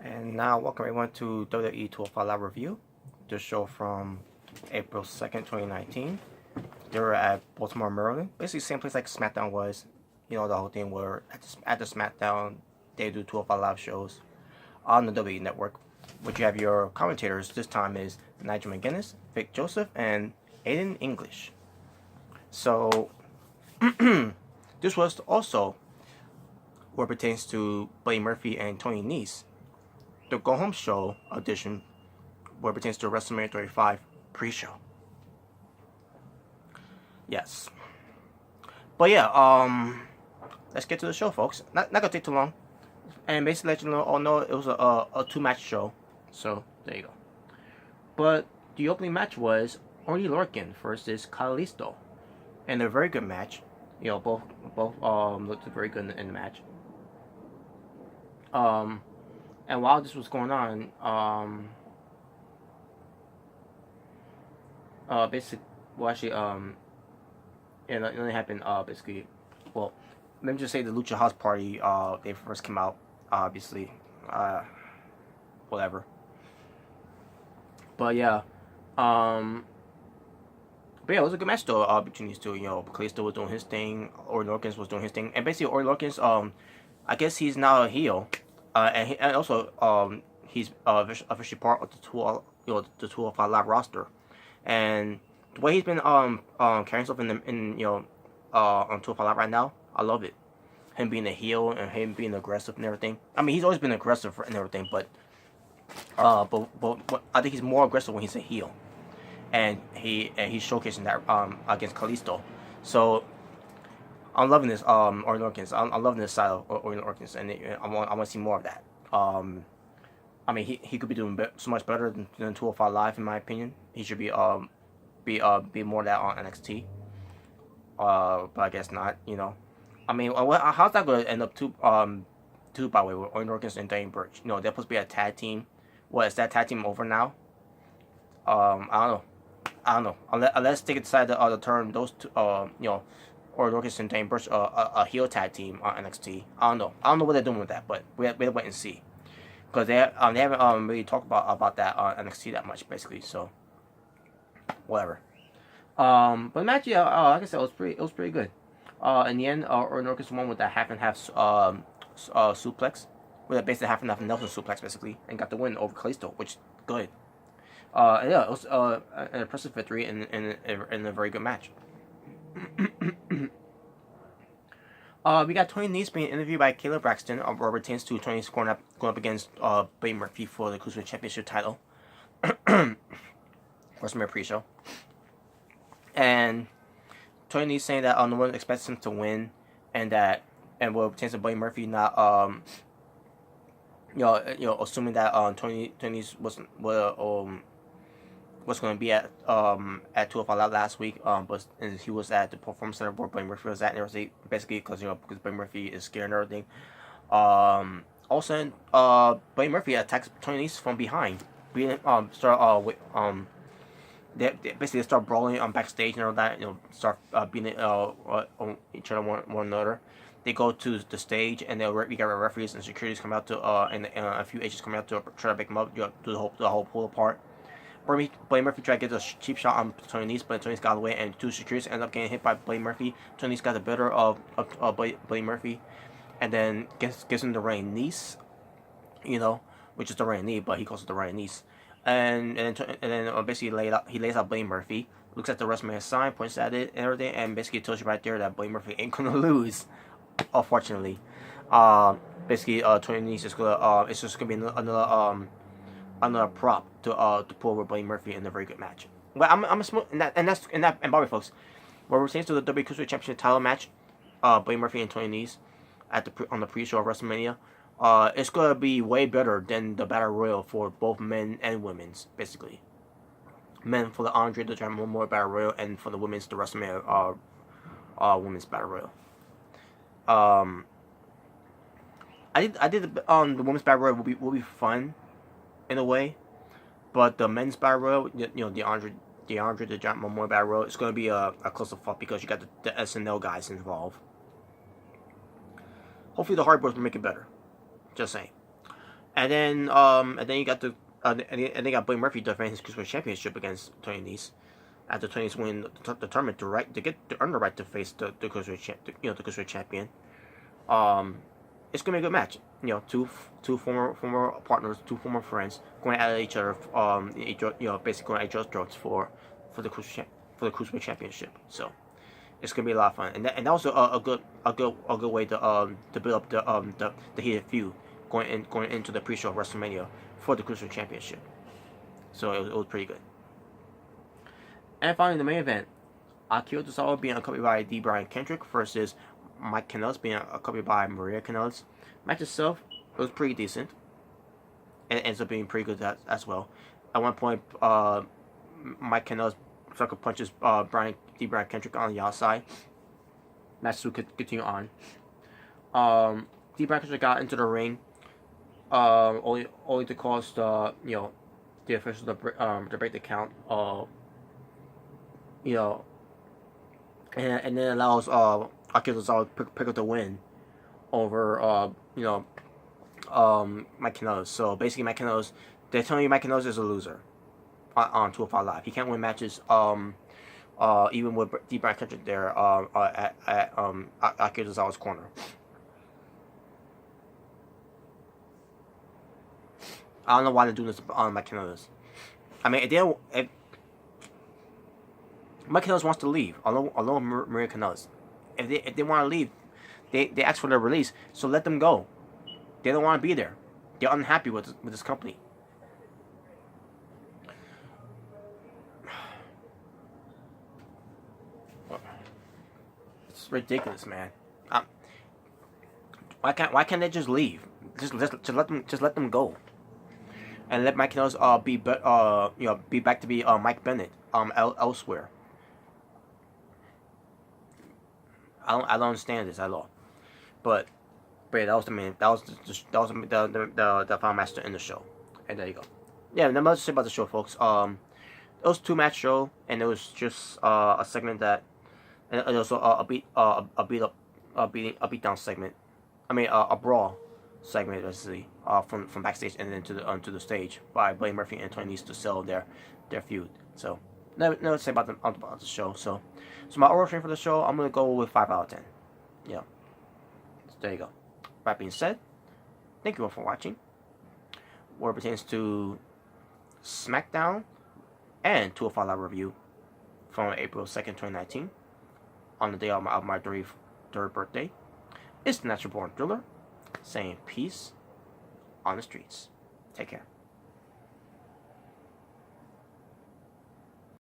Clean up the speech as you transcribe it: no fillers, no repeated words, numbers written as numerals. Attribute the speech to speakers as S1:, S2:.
S1: And now, welcome everyone to WWE 205 Live Review, the show from April 2nd, 2019. They were at Baltimore, Maryland. Basically, same place like SmackDown was. You know, the whole thing where at the SmackDown, they do 205 Live shows on the WWE Network. Which you have your commentators this time is Nigel McGuinness, Vic Joseph, and Aiden English. So, this was also what pertains to Buddy Murphy and Tony Nese. The Go Home Show edition, what pertains to WrestleMania 35 pre-show. Yes. But yeah, let's get to the show, folks. Not gonna take too long. And basically let you know, it was a two-match show. So, there you go. But the opening match was Oney Lorcan versus Kalisto. And a very good match. You know, both looked very good in the match. And while this was going on, basically, well, actually, it only happened, basically, well, let me just say the Lucha House Party, they first came out, obviously, whatever. But yeah, it was a good match though, between these two. You know, Kalisto was doing his thing, Oney Lorcan was doing his thing, and basically Oney Lorcan, I guess he's now a heel, and also he's officially part of the 205 Live roster, and the way he's been carrying himself in on 205 Live right now, I love it. Him being a heel and him being aggressive and everything. I mean, he's always been aggressive and everything, but I think he's more aggressive when he's a heel, and he's showcasing that against Kalisto. So I'm loving this Oney Lorcan. I'm loving this style of Oney Lorcan, and I want to see more of that. I mean, he could be doing so much better than 205 Live, in my opinion. He should be more of that on NXT. But I guess not. You know, I mean, how's that going to end up too? By the way, with Oney Lorcan and Danny Burch. You know, they're supposed to be a tag team. What, is that tag team over now? I don't know. Unless they decide to turn those two, Oney Lorcan and Danny Burch a heel tag team on NXT. I don't know. I don't know what they're doing with that, but we have to wait and see. Because they haven't really talked about that on NXT that much, basically. So whatever. But the match, yeah, like I said, it was pretty good. In the end, Oney Lorcan won with that half and half suplex, with a basically half and half Nelson suplex, basically, and got the win over Kalisto, which is good. Yeah, it was an impressive victory in a very good match. We got Tony Nese being interviewed by Caleb Braxton, where pertains to Tony's going up against Buddy Murphy for the Cruiserweight Championship title. WrestleMania pre-show. And Tony Nese saying that no one expects him to win, and what pertains to Buddy Murphy not assuming that Tony was going to be at 205 Live last week, but he was at the Performance Center where Buddy Murphy was at, and everything, basically because Buddy Murphy is scared and everything. All of a sudden, Buddy Murphy attacks Tony Nese from behind, they basically start brawling on backstage and all that. Start beating each other one another. They go to the stage, and we got referees and securities come out to and a few agents come out to try to pick them up, do the whole pull apart. Buddy Murphy tried to get a cheap shot on Tony Nese, but Tony Nese got away, and two securities end up getting hit by Buddy Murphy. Tony Nese got the better of Buddy Murphy, and then gives him the Ryan Nese, which is the Ryan Knee, but he calls it the Ryan Nese. And then basically he lays out Buddy Murphy, looks at the WrestleMania sign, points at it and everything, and basically tells you right there that Buddy Murphy ain't gonna lose, unfortunately. Basically, Tony Nese is gonna it's just gonna be another prop to pull over Buddy Murphy in a very good match. But I'm and by the way, folks, what we're saying to the WWE Cruiserweight Championship title match, Buddy Murphy and Tony Nese on the pre-show of WrestleMania. It's gonna be way better than the Battle Royal for both men and women's, basically. Men for the Andre the Giant Memorial Battle Royal, and for the women's, the WrestleMania women's Battle Royal. I did the women's Battle Royal will be fun, in a way, but the men's Battle Royal, the Andre the Giant Memorial Battle Royal, it's gonna be a closer fight because you got the SNL guys involved. Hopefully the Hardboys will make it better. Just saying. and then you got and they got Buddy Murphy defending his Cruiserweight Championship against Tony Nese. After Tony Nese win the tournament to earn the right to face the Cruiserweight champion. It's gonna be a good match. You know, two former partners, two former friends going at each other. Basically going at each other's throats for the Cruiserweight Championship. So it's gonna be a lot of fun, and that was a good way to build up the heated feud going into the pre-show of WrestleMania for the Cruiserweight Championship. So it was pretty good. And finally, the main event: Akira Tozawa being accompanied by D. Brian Kendrick versus Mike Kanellis being accompanied by Maria Kanellis. Match itself, it was pretty decent. And it ends up being pretty good as well. At one point, Mike Kanellis sucker punches D. Brian Kendrick on the outside. Match could continue on. D. Brian Kendrick got into the ring, only to cause the officials to break the count. And then allows Akira Tozawa to pick up the win over Mike Kanellis. So basically, Mike Kanellis, they're telling you Mike Kanellis is a loser on 205 Live. He can't win matches. Even with D. Brian Kendrick there at Akira Tozawa's corner. I don't know why they're doing this on Mike Kanellis. I mean, if Mike Kanellis wants to leave, along Maria Kanellis. If they want to leave, they ask for their release, so let them go. They don't want to be there. They're unhappy with this company. It's ridiculous, man. Why can't they just leave? Just let them go, and let Mike Kanellis be back to be Mike Bennett elsewhere. I don't understand this at all, but yeah, that was the final match in the show, and there you go. Yeah, not much to say about the show, folks. It was a 2-match show, and it was just a segment that, and it was a beat down segment. I mean, a brawl segment, basically, from backstage and then to the stage by Buddy Murphy and Tony Nese to sell their feud. So, nothing to say about the show. So my overall rating for the show, I'm gonna go with 5 out of 10. Yeah. So there you go. That being said, thank you all for watching. What pertains to SmackDown and 205 Live review from April 2nd, 2019, on the day of my 33rd birthday, it's the Natural Born Thriller saying peace on the streets. Take care.